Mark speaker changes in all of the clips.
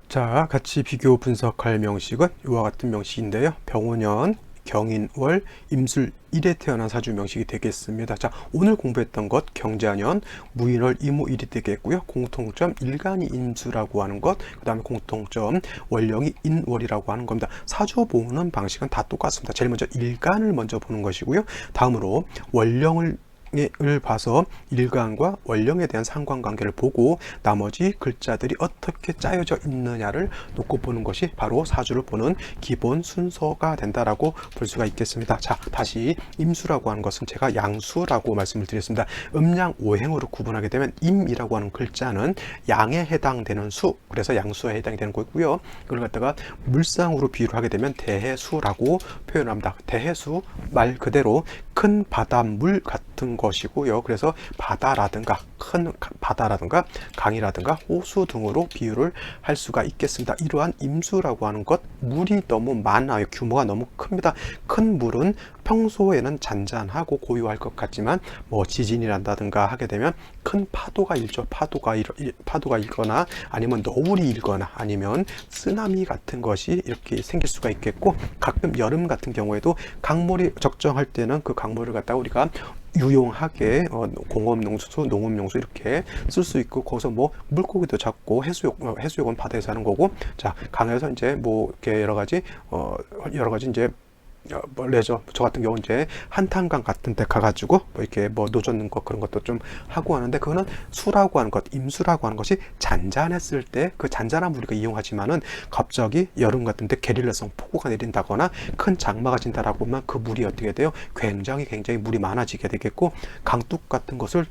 Speaker 1: 자, 같이 비교 분석할 명식은 이와 같은 명식인데요. 병오년, 경인월, 임술 1에 태어난 사주 명식이 되겠습니다. 자, 오늘 공부했던 것 경자년, 무인월, 이모일이 되겠고요. 공통점 일간이 임수라고 하는 것, 그 다음에 공통점 월령이 인월이라고 하는 겁니다. 사주 보는 방식은 다 똑같습니다. 제일 먼저 일간을 먼저 보는 것이고요. 다음으로 월령을 봐서 일간과 원령에 대한 상관관계를 보고 나머지 글자들이 어떻게 짜여져 있느냐를 놓고 보는 것이 바로 사주를 보는 기본 순서가 된다라고 볼 수가 있겠습니다. 자, 다시 임수라고 하는 것은 제가 양수라고 말씀을 드렸습니다. 음양 오행으로 구분하게 되면 임이라고 하는 글자는 양에 해당되는 수, 그래서 양수에 해당이 되는 거고요. 이걸 갖다가 물상으로 비유를 하게 되면 대해수라고 표현합니다. 대해수 말 그대로 큰 바닷물 같은 것이고요. 그래서 바다라든가 큰 바다라든가 강이라든가 호수 등으로 비유를 할 수가 있겠습니다. 이러한 임수라고 하는 것, 물이 너무 많아요. 규모가 너무 큽니다. 큰 물은 평소에는 잔잔하고 고요할 것 같지만 뭐 지진이 난다든가 하게 되면 큰 파도가 일죠. 파도가 일거나 아니면 너울이 일거나 아니면 쓰나미 같은 것이 이렇게 생길 수가 있겠고, 가끔 여름 같은 경우에도 강물이 적정할 때는 그 강물을 갖다가 우리가 유용하게 공업용수, 농업용수 이렇게 쓸 수 있고, 거기서 뭐 물고기도 잡고 해수욕은 바다에서 하는 거고, 자, 강에서 이제 뭐 이렇게 여러 가지 이제 레저, 저 같은 경우 이제 한탄강 같은 데 가가지고 뭐 이렇게 뭐 노젓는 거 그런 것도 좀 하고 하는데, 그거는 수라고 하는 것, 임수라고 하는 것이 잔잔했을 때 그 잔잔한 우리가 이용하지만은 갑자기 여름 같은 데 게릴라성 폭우가 내린다거나 큰 장마가 진다라고 하면 그 물이 어떻게 돼요? 굉장히 물이 많아지게 되겠고, 강둑 같은 것을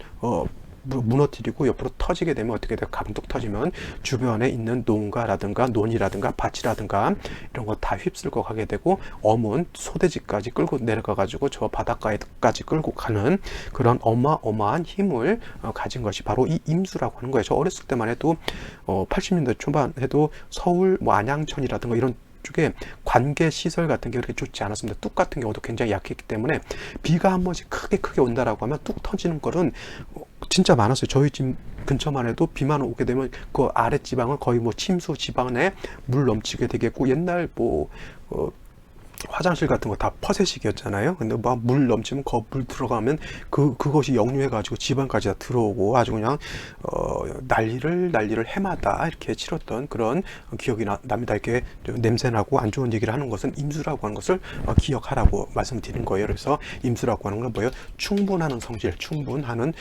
Speaker 1: 무너뜨리고 옆으로 터지게 되면 어떻게 돼요? 강둑 터지면 주변에 있는 농가라든가 논이라든가 밭이라든가 이런 거 다 휩쓸고 가게 되고, 엄은 소대지까지 끌고 내려가 가지고 저 바닷가에까지 끌고 가는 그런 어마어마한 힘을 가진 것이 바로 이 임수라고 하는 거예요. 저 어렸을 때만 해도 80년대 초반 해도 서울 뭐 안양천이라든가 이런 쪽에 관계 시설 같은 게 그렇게 좋지 않았습니다. 뚝 같은 경우도 굉장히 약했기 때문에 비가 한 번씩 크게 온다라고 하면 뚝 터지는 거는 진짜 많았어요. 저희 집 근처만 해도 비만 오게 되면 그 아랫 지방은 거의 뭐 침수 지방에 물 넘치게 되겠고, 옛날 뭐 화장실 같은 거 다 퍼세식이었잖아요. 근데 막 물 넘치면 물 들어가면 그것이 역류해가지고 지방까지 다 들어오고 아주 그냥 난리를 해마다 이렇게 치렀던 그런 기억이 납니다. 이렇게 냄새나고 안 좋은 얘기를 하는 것은 임수라고 하는 것을 기억하라고 말씀드린 거예요. 그래서 임수라고 하는 건 뭐예요? 충분하는 성질, 충분하는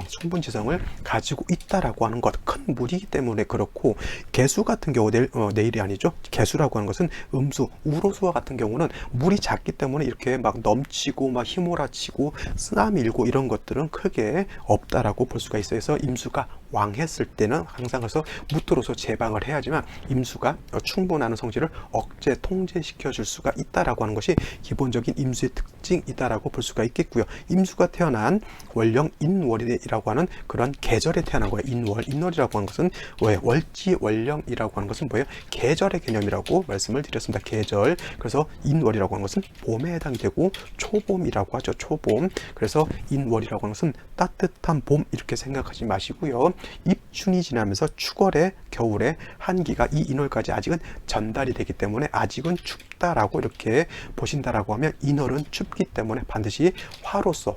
Speaker 1: 충분 지성을 가지고 있다라고 하는 것. 큰 물이기 때문에 그렇고, 개수 같은 경우 내일이 아니죠. 개수라고 하는 것은 음수, 우로수와 같은 경우는 물이 작기 때문에 이렇게 막 넘치고 막 휘몰아치고 쓰나미 일고 이런 것들은 크게 없다라고 볼 수가 있어요. 그래서 임수가 왕했을 때는 항상 그래서 무토로서 제방을 해야지만 임수가 충분한 성질을 억제 통제시켜 줄 수가 있다라고 하는 것이 기본적인 임수의 특징이다라고 볼 수가 있겠고요. 임수가 태어난 월령 인월이라고 하는 그런 계절에 태어난 거예요. 인월이라고 하는 것은 왜 월지 월령이라고 하는 것은 뭐예요? 계절의 개념이라고 말씀을 드렸습니다. 계절. 그래서 인월이라고 하는 것은 봄에 해당이 되고 초봄이라고 하죠. 초봄. 그래서 인월이라고 하는 것은 따뜻한 봄 이렇게 생각하지 마시고요. 입춘이 지나면서 축월에 겨울에 한기가 이 인월까지 아직은 전달이 되기 때문에 아직은 춥다라고 이렇게 보신다라고 하면, 인월은 춥기 때문에 반드시 화로서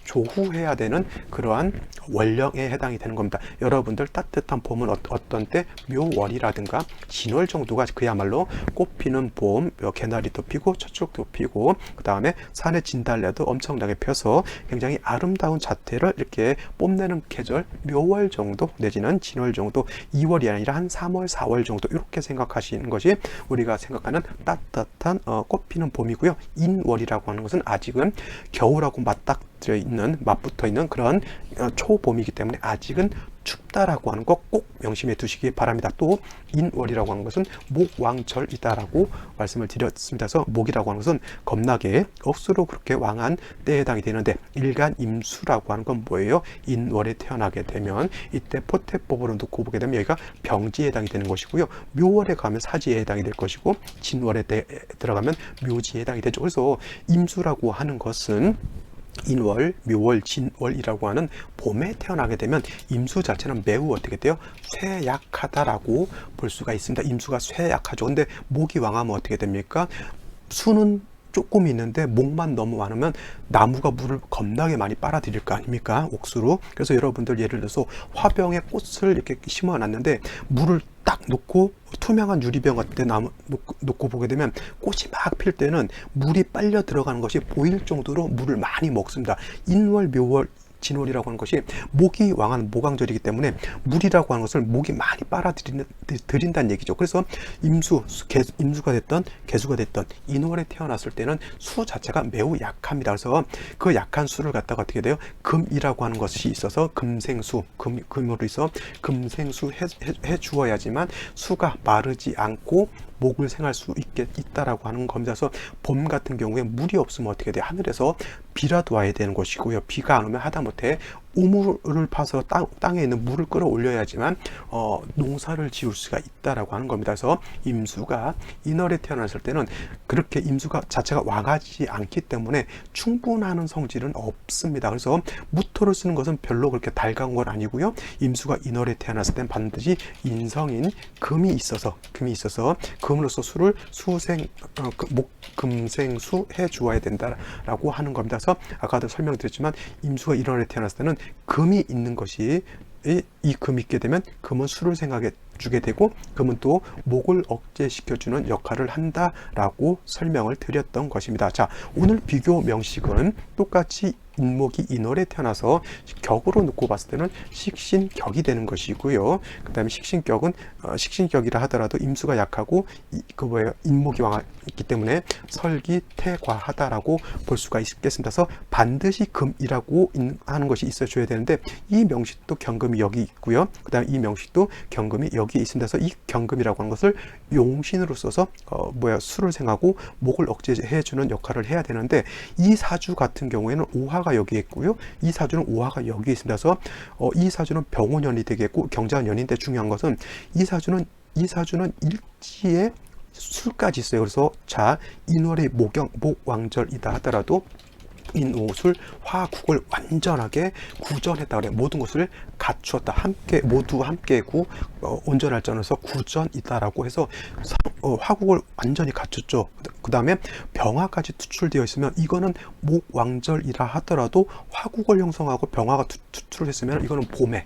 Speaker 1: 조후해야 되는 그러한 월령에 해당이 되는 겁니다. 여러분들 따뜻한 봄은 어떤 때? 묘월이라든가 진월 정도가 그야말로 꽃피는 봄, 개나리도 피고 철쭉도 피고 그 다음에 산의 진달래도 엄청나게 펴서 굉장히 아름다운 자태를 이렇게 뽐내는 계절, 묘월 정도 내지는 진월 정도, 2월이 아니라 한 3월, 4월 정도 이렇게 생각하시는 것이 우리가 생각하는 따뜻한 꽃피는 봄이고요. 인월이라고 하는 것은 아직은 겨울하고 맞붙어 있는 그런 초봄이기 때문에 아직은 춥다라고 하는 거 꼭 명심해 두시기 바랍니다. 또 인월이라고 하는 것은 목왕절이다라고 말씀을 드렸습니다. 그래서 목이라고 하는 것은 겁나게 억수로 그렇게 왕한 때에 해당이 되는데, 일간 임수라고 하는 건 뭐예요? 인월에 태어나게 되면 이때 포태법으로 놓고 보게 되면 여기가 병지에 해당이 되는 것이고요. 묘월에 가면 사지에 해당이 될 것이고, 진월에 들어가면 묘지에 해당이 되죠. 그래서 임수라고 하는 것은 인월, 묘월, 진월이라고 하는 봄에 태어나게 되면 임수 자체는 매우 어떻게 돼요? 쇠약하다라고 볼 수가 있습니다. 임수가 쇠약하죠. 근데 목이 왕하면 어떻게 됩니까? 수는 조금 있는데 목만 너무 많으면 나무가 물을 겁나게 많이 빨아들일 거 아닙니까? 옥수로. 그래서 여러분들 예를 들어서 화병에 꽃을 이렇게 심어 놨는데 물을 딱 놓고 투명한 유리병 같은 데 놓고 보게 되면 꽃이 막 필 때는 물이 빨려 들어가는 것이 보일 정도로 물을 많이 먹습니다. 인월, 묘월, 진월이라고 하는 것이 목이 왕하는 모강절이기 때문에 물이라고 하는 것을 목이 많이 빨아들인다는 얘기죠. 그래서 임수가 됐던 개수가 됐던 인월에 태어났을 때는 수 자체가 매우 약합니다. 그래서 그 약한 수를 갖다가 어떻게 돼요? 금이라고 하는 것이 있어서 금생수, 금으로 있어 금생수 해 주어야지만 수가 마르지 않고 목을 생할 수 있다라고 하는 겁니다. 그래서 봄 같은 경우에 물이 없으면 어떻게 돼요? 하늘에서 비라도 와야 되는 것이고요. 비가 안 오면 하다못해 우물을 파서 땅에 있는 물을 끌어올려야지만 농사를 지을 수가 있다라고 하는 겁니다. 그래서 임수가 인월에 태어났을 때는 그렇게 임수가 자체가 왕하지 않기 때문에 충분한 성질은 없습니다. 그래서 무토를 쓰는 것은 별로 그렇게 달가운 건 아니고요. 임수가 인월에 태어났을 때는 반드시 인성인 금이 있어서 금으로서 수를 금생수 해 주어야 된다라고 하는 겁니다. 그래서 아까도 설명드렸지만 임수가 인월에 태어났을 때는 금이 있는 것이 이 금이 있게 되면 금은 수를 생각해 주게 되고 금은 또 목을 억제시켜주는 역할을 한다라고 설명을 드렸던 것입니다. 자, 오늘 비교 명식은 똑같이 인목이 인월에 태어나서 격으로 놓고 봤을 때는 식신격이 되는 것이고요. 그 다음에 식신격은 식신격이라 하더라도 임수가 약하고 인목이 왕이기 때문에 설기태과하다라고 볼 수가 있겠습니다. 그래서 반드시 금이라고 하는 것이 있어줘야 되는데 이 명식도 경금이 여기 있고요. 그 다음에 이 명식도 경금이 여기 있습니다. 그래서 이 경금이라고 하는 것을 용신으로 써서 수를 생하고 목을 억제해주는 역할을 해야 되는데 이 사주 같은 경우에는 오화가 여기 있고요. 이 사주는 오화가 여기 있습니다. 그래서 이 사주는 병오년이 되겠고 경자년인데 중요한 것은 이 사주는 일지에 술까지 있어요. 그래서 자, 인월의 목왕절이다 하더라도 인오술 화국을 완전하게 구전했다 그래. 모든 것을 갖추었다. 모두 함께 온전할 전에서 구전이다라고 해서 화국을 완전히 갖췄죠. 그 다음에 병화까지 투출되어 있으면 이거는 목왕절이라 하더라도 화국을 형성하고 병화가 투출했으면 이거는 봄에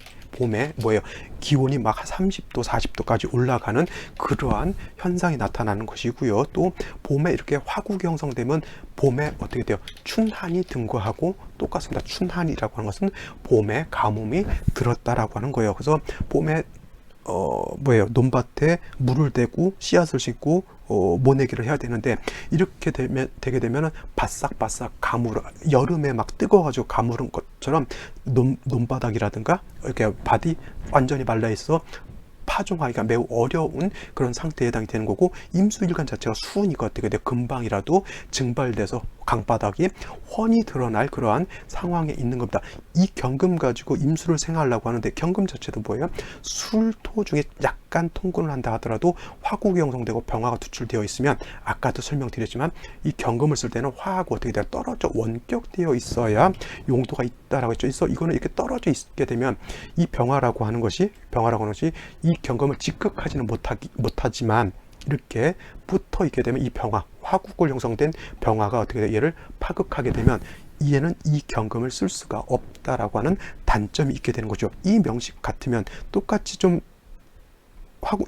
Speaker 1: 기온이 막 30도 40도까지 올라가는 그러한 현상이 나타나는 것이고요. 또 봄에 이렇게 화국이 형성되면 봄에 어떻게 돼요? 춘한이 등거하고 똑같습니다. 춘한이라고 하는 것은 봄에 가뭄이 들었다라고 하는 거예요. 그래서 봄에 논밭에 물을 대고 씨앗을 심고 모내기를 해야 되는데 이렇게 되게 되면은 바싹바싹 여름에 막 뜨거워가지고 가무른 것처럼 논바닥이라든가 이렇게 밭이 완전히 말라 있어 파종하기가 매우 어려운 그런 상태에 해당이 되는 거고 임수일간 자체가 수우니까 어떻게 돼 금방이라도 증발돼서 강바닥이 훤히 드러날 그러한 상황에 있는 겁니다. 이 경금 가지고 임수를 생하려고 하는데 경금 자체도 뭐예요? 술토 중에 약간 통근을 한다 하더라도 화국이 형성되고 병화가 투출되어 있으면 아까도 설명드렸지만 이 경금을 쓸 때는 화하고 어떻게 돼요? 떨어져 원격되어 있어야 용도가 있다라고 했죠. 그래서 이거는 이렇게 떨어져 있게 되면 이 병화라고 하는 것이 이 경금을 직극하지는 못하지만 이렇게 붙어 있게 되면 이 화국을 형성된 병화가 어떻게 돼요? 얘를 파극하게 되면 얘는 이 경금을 쓸 수가 없다라고 하는 단점이 있게 되는 거죠. 이 명식 같으면 똑같이 좀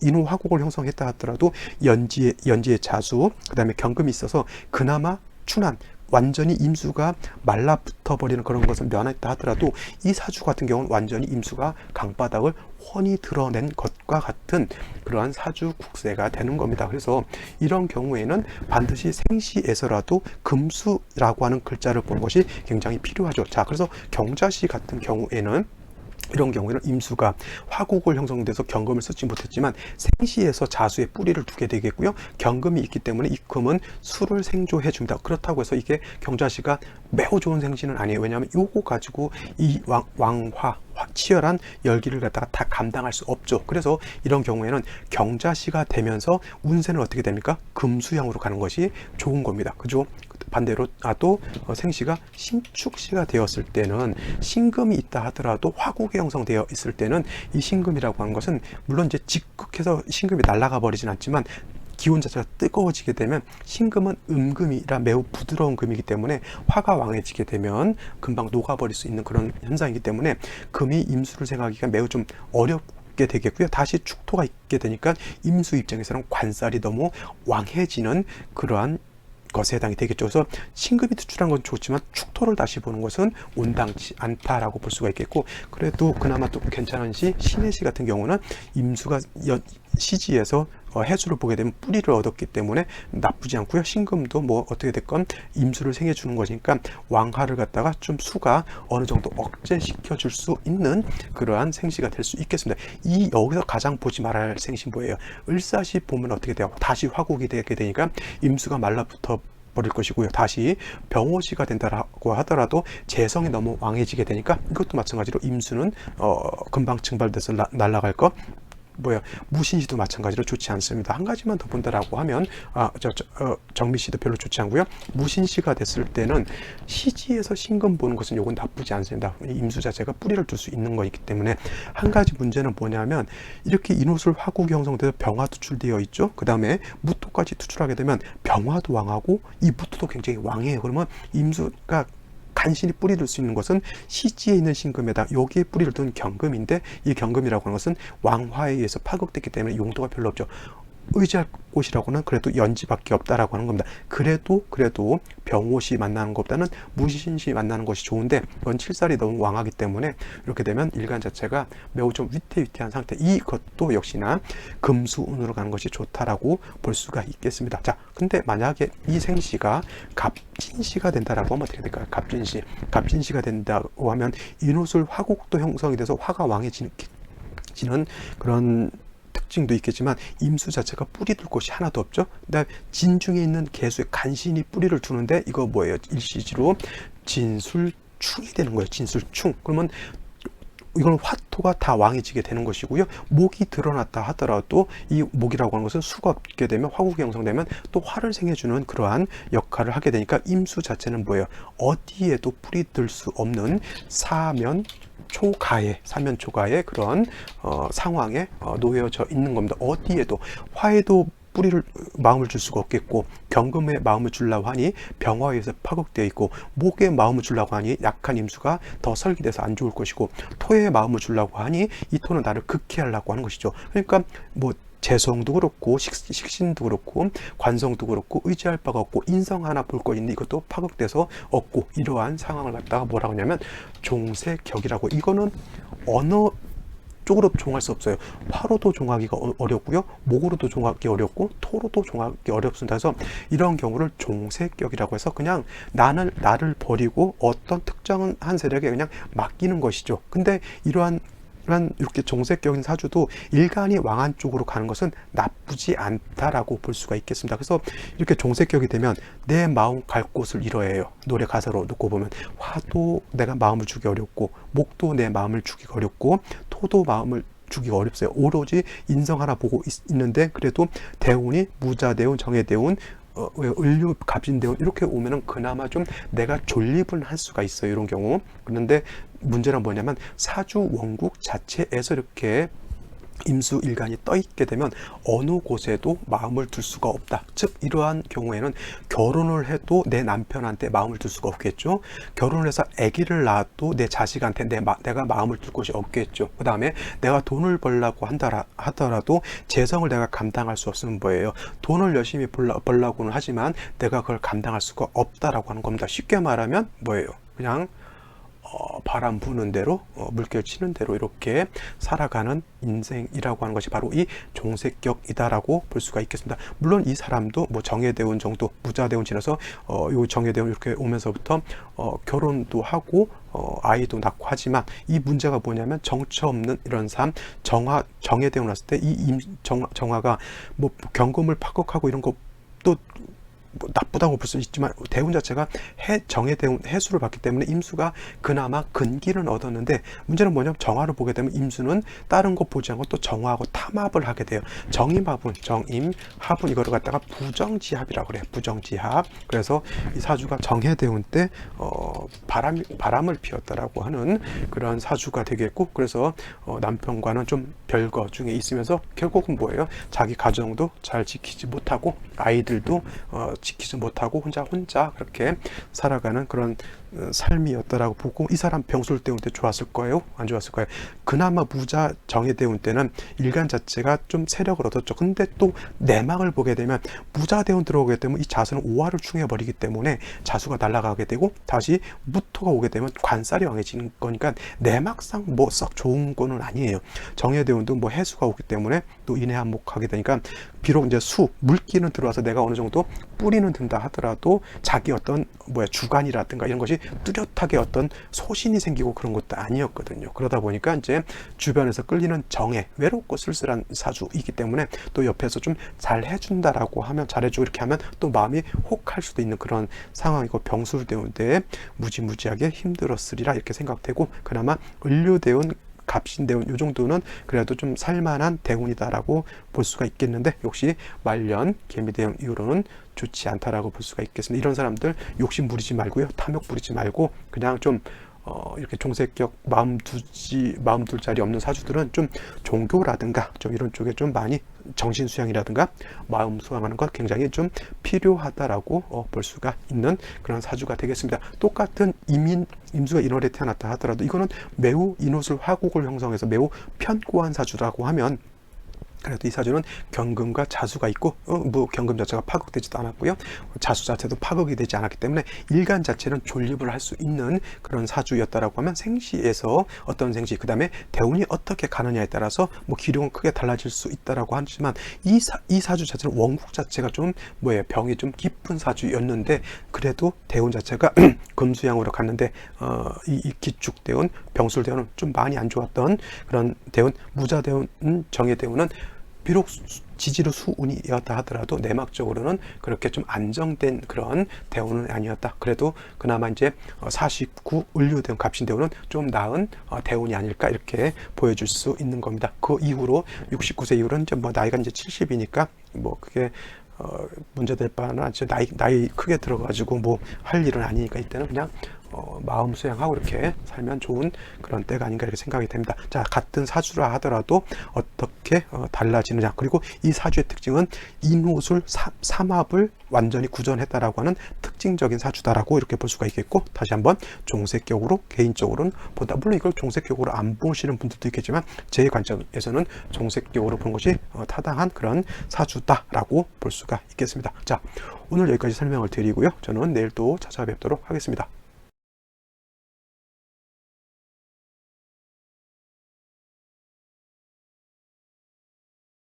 Speaker 1: 인후 화국을 형성했다 하더라도 연지의 자수, 그 다음에 경금이 있어서 그나마 춘한 완전히 임수가 말라붙어 버리는 그런 것은 면했다 하더라도 이 사주 같은 경우는 완전히 임수가 강바닥을 훤히 드러낸 것과 같은 그러한 사주 국세가 되는 겁니다. 그래서 이런 경우에는 반드시 생시에서라도 금수라고 하는 글자를 보는 것이 굉장히 필요하죠. 자, 그래서 경자시 같은 경우에는 이런 경우에는 임수가 화국을 형성돼서 경금을 쓰지 못했지만 생시에서 자수의 뿌리를 두게 되겠고요. 경금이 있기 때문에 이 금은 수를 생조해 줍니다. 그렇다고 해서 이게 경자시가 매우 좋은 생시는 아니에요. 왜냐하면 요거 가지고 이 왕화 치열한 열기를 갖다가 다 감당할 수 없죠. 그래서 이런 경우에는 경자시가 되면서 운세는 어떻게 됩니까? 금수형으로 가는 것이 좋은 겁니다. 그죠? 반대로 또 생시가 신축시가 되었을 때는 신금이 있다 하더라도 화국이 형성되어 있을 때는 이 신금이라고 하는 것은 물론 이제 직극해서 신금이 날아가 버리진 않지만 기온 자체가 뜨거워지게 되면 신금은 음금이라 매우 부드러운 금이기 때문에 화가 왕해지게 되면 금방 녹아버릴 수 있는 그런 현상이기 때문에 금이 임수를 생각하기가 매우 좀 어렵게 되겠고요. 다시 축토가 있게 되니까 임수 입장에서는 관살이 너무 왕해지는 그러한 것에 해당이 되겠죠. 그래서 신금이 투출한 건 좋지만 축토를 다시 보는 것은 온당치 않다라고 볼 수가 있겠고, 그래도 그나마 또 괜찮은 시 신해시 같은 경우는 임수가 시지에서 해수를 보게 되면 뿌리를 얻었기 때문에 나쁘지 않고요. 신금도 뭐 어떻게 됐건 임수를 생해 주는 것이니까 왕화를 갖다가 좀 수가 어느 정도 억제시켜 줄 수 있는 그러한 생시가 될 수 있겠습니다. 이 여기서 가장 보지 말아야 할 생시 뭐예요? 을사시 보면 어떻게 돼요? 다시 화국이 되게 되니까 임수가 말라붙어 버릴 것이고요. 다시 병호시가 된다고 하더라도 재성이 너무 왕해지게 되니까 이것도 마찬가지로 임수는 금방 증발돼서 날아갈 것. 무신시도 마찬가지로 좋지 않습니다. 한 가지만 더 본다라고 하면 정미시도 별로 좋지 않고요. 무신시가 됐을 때는 시지에서 신금 보는 것은 요건 나쁘지 않습니다. 임수 자체가 뿌리를 둘 수 있는 거이기 때문에 한 가지 문제는 뭐냐면 이렇게 인호술 화국이 형성돼서 병화 투출되어 있죠. 그 다음에 무토까지 투출하게 되면 병화도 왕하고 이 무토도 굉장히 왕해요. 그러면 임수가 간신히 뿌리를 수 있는 것은 시지에 있는 신금에다 여기에 뿌리를 둔 경금인데, 이 경금이라고 하는 것은 왕화에 의해서 파극됐기 때문에 용도가 별로 없죠. 의지할 곳이라고는 그래도 연지밖에 없다라고 하는 겁니다. 그래도 병호시 만나는 것보다는 무신시 만나는 것이 좋은데 이건 칠살이 너무 왕하기 때문에 이렇게 되면 일간 자체가 매우 좀 위태위태한 상태, 이것도 역시나 금수운으로 가는 것이 좋다라고 볼 수가 있겠습니다. 자, 근데 만약에 이 생시가 갑진시가 된다라고 하면 어떻게 될까요? 갑진시가 된다고 하면 인호술 화국도 형성이 돼서 화가 왕해지는 그런 특징도 있겠지만 임수 자체가 뿌리 둘 곳이 하나도 없죠. 그다음 진중에 있는 개수에 간신히 뿌리를 두는데 이거 뭐예요? 일시지로 진술충이 되는 거예요. 진술충. 그러면 이건 화토가 다 왕해지게 되는 것이고요. 목이 드러났다 하더라도 이 목이라고 하는 것은 수가 없게 되면 화국이 형성되면 또 화를 생해주는 그러한 역할을 하게 되니까 임수 자체는 뭐예요? 어디에도 뿌리 들 수 없는 사면 초가의 그런 상황에 놓여져 있는 겁니다. 어디에도 화에도 뿌리를 마음을 줄 수가 없겠고, 경금에 마음을 주려고 하니 병화에서 파극되어 있고, 목에 마음을 주려고 하니 약한 임수가 더 설기돼서 안 좋을 것이고, 토에 마음을 주려고 하니 이 토는 나를 극해하려고 하는 것이죠. 그러니까 뭐 재성도 그렇고 식신도 그렇고 관성도 그렇고 의지할 바가 없고 인성 하나 볼 거 있는데 이것도 파극돼서 없고, 이러한 상황을 갖다가 뭐라고 하냐면 종세격이라고. 이거는 어느 쪽으로 종할 수 없어요. 화로도 종하기가 어렵고요, 목으로도 종하기 어렵고 토로도 종하기 어렵습니다. 그래서 이런 경우를 종세격이라고 해서 그냥 나를 버리고 어떤 특정한 한 세력에 그냥 맡기는 것이죠. 근데 이러한 이렇게 종색격인 사주도 일간이 왕한 쪽으로 가는 것은 나쁘지 않다라고 볼 수가 있겠습니다. 그래서 이렇게 종색격이 되면 내 마음 갈 곳을 잃어야 해요. 노래 가사로 놓고 보면 화도 내가 마음을 주기 어렵고, 목도 내 마음을 주기가 어렵고, 토도 마음을 주기가 어렵어요. 오로지 인성 하나 보고 있는데 그래도 대운이 무자대운, 정해대운, 을류, 갑진대운 이렇게 오면은 그나마 좀 내가 존립을 할 수가 있어요. 이런 경우. 그런데 문제는 뭐냐면 사주 원국 자체에서 이렇게 임수 일간이 떠 있게 되면 어느 곳에도 마음을 둘 수가 없다. 즉 이러한 경우에는 결혼을 해도 내 남편한테 마음을 둘 수가 없겠죠. 결혼을 해서 아기를 낳아도 내 자식한테 내가 마음을 둘 곳이 없겠죠. 그 다음에 내가 돈을 벌라고 하더라도 재성을 내가 감당할 수 없으면 뭐예요? 돈을 열심히 벌라고는 하지만 내가 그걸 감당할 수가 없다라고 하는 겁니다. 쉽게 말하면 뭐예요? 그냥 바람 부는 대로 물결 치는 대로 이렇게 살아가는 인생이라고 하는 것이 바로 이 종색격이다라고 볼 수가 있겠습니다. 물론 이 사람도 뭐 정해대운 정도, 무자대운 지나서 요 정해대운 이렇게 오면서부터 결혼도 하고 아이도 낳고 하지만 이 문제가 뭐냐면 정처 없는 이런 삶, 정해대운 왔을 때 이 정화가 뭐 경금을 파극하고 이런 것도 뭐 나쁘다고 볼 수 있지만 대운 자체가 정의 대운 해수를 받기 때문에 임수가 그나마 근기는 얻었는데, 문제는 뭐냐면 정화를 보게 되면 임수는 다른 거 보지 않고 또 정화하고 탐합을 하게 돼요. 정임합은 이거를 갖다가 부정지합이라고 그래요. 부정지합. 그래서 이 사주가 정해 대운 때 바람을 피웠다라고 하는 그런 사주가 되겠고, 그래서 남편과는 좀 별거 중에 있으면서 결국은 뭐예요? 자기 가정도 잘 지키지 못하고 아이들도 지키지 못하고 혼자 그렇게 살아가는 그런 삶이었다라고 보고, 이 사람 병술 대운 때 좋았을 거예요? 안 좋았을 거예요? 그나마 무자 정해 대운 때는 일간 자체가 좀 세력을 얻었죠. 근데 또 내막을 보게 되면 무자 대운 들어오게 되면 이 자수는 오화를 충해버리기 때문에 자수가 날아가게 되고, 다시 무토가 오게 되면 관살이 왕해지는 거니까 내막상 뭐 썩 좋은 거는 아니에요. 정해 대운도 뭐 해수가 오기 때문에 또 인해한목하게 되니까, 비록 이제 물기는 들어와서 내가 어느 정도 뿌리는 든다 하더라도 자기 어떤 주관이라든가 이런 것이 뚜렷하게 어떤 소신이 생기고 그런 것도 아니었거든요. 그러다 보니까 이제 주변에서 끌리는 정에 외롭고 쓸쓸한 사주이기 때문에 또 옆에서 좀 잘 해준다라고 하면, 잘해주고 이렇게 하면 또 마음이 혹할 수도 있는 그런 상황이고, 병술대운때 무지무지하게 힘들었으리라 이렇게 생각되고, 그나마 을류대운 갑신대운 요 정도는 그래도 좀 살만한 대운이다라고 볼 수가 있겠는데, 역시 말년 개미대운 이후로는 좋지 않다라고 볼 수가 있겠습니다. 이런 사람들 욕심 부리지 말고요, 탐욕 부리지 말고 그냥 좀 이렇게 종색격 마음 둘 자리 없는 사주들은 좀 종교라든가 좀 이런 쪽에 좀 많이 정신 수양이라든가 마음 수양하는 것 굉장히 좀 필요하다라고 볼 수가 있는 그런 사주가 되겠습니다. 똑같은 임수가 인월에 태어났다 하더라도 이거는 매우 인호술 화국을 형성해서 매우 편고한 사주라고 하면, 그래도 이 사주는 경금과 자수가 있고 경금 자체가 파극되지도 않았고요, 자수 자체도 파극이 되지 않았기 때문에 일간 자체는 존립을 할 수 있는 그런 사주였다라고 하면, 생시에서 어떤 생시, 그 다음에 대운이 어떻게 가느냐에 따라서 기력은 크게 달라질 수 있다라고 하지만, 이 사주 자체는 원국 자체가 좀 병이 좀 깊은 사주였는데, 그래도 대운 자체가 금수양으로 갔는데 이 기축 대운, 병술 대운은 좀 많이 안 좋았던 그런 대운, 무자 대운, 정해 대운은 비록 지지로 수운이었다 하더라도 내막적으로는 그렇게 좀 안정된 그런 대운은 아니었다. 그래도 그나마 이제 49 을류대운, 갑신대운은 좀 나은 대운이 아닐까 이렇게 보여줄 수 있는 겁니다. 그 이후로 69세 이후로는 이제 나이가 이제 70이니까 그게 문제될 바는 아니죠. 나이 크게 들어가지고 할 일은 아니니까 이때는 그냥 마음 수양하고 이렇게 살면 좋은 그런 때가 아닌가 이렇게 생각이 됩니다. 자, 같은 사주라 하더라도 어떻게 달라지느냐, 그리고 이 사주의 특징은 인호술 삼합을 완전히 구전했다라고 하는 특징적인 사주다라고 이렇게 볼 수가 있겠고, 다시 한번 종색격으로 개인적으로는 보다, 물론 이걸 종색격으로 안 보시는 분들도 있겠지만 제 관점에서는 종색격으로 본 것이 타당한 그런 사주다라고 볼 수가 있겠습니다. 자, 오늘 여기까지 설명을 드리고요, 저는 내일 또 찾아뵙도록 하겠습니다.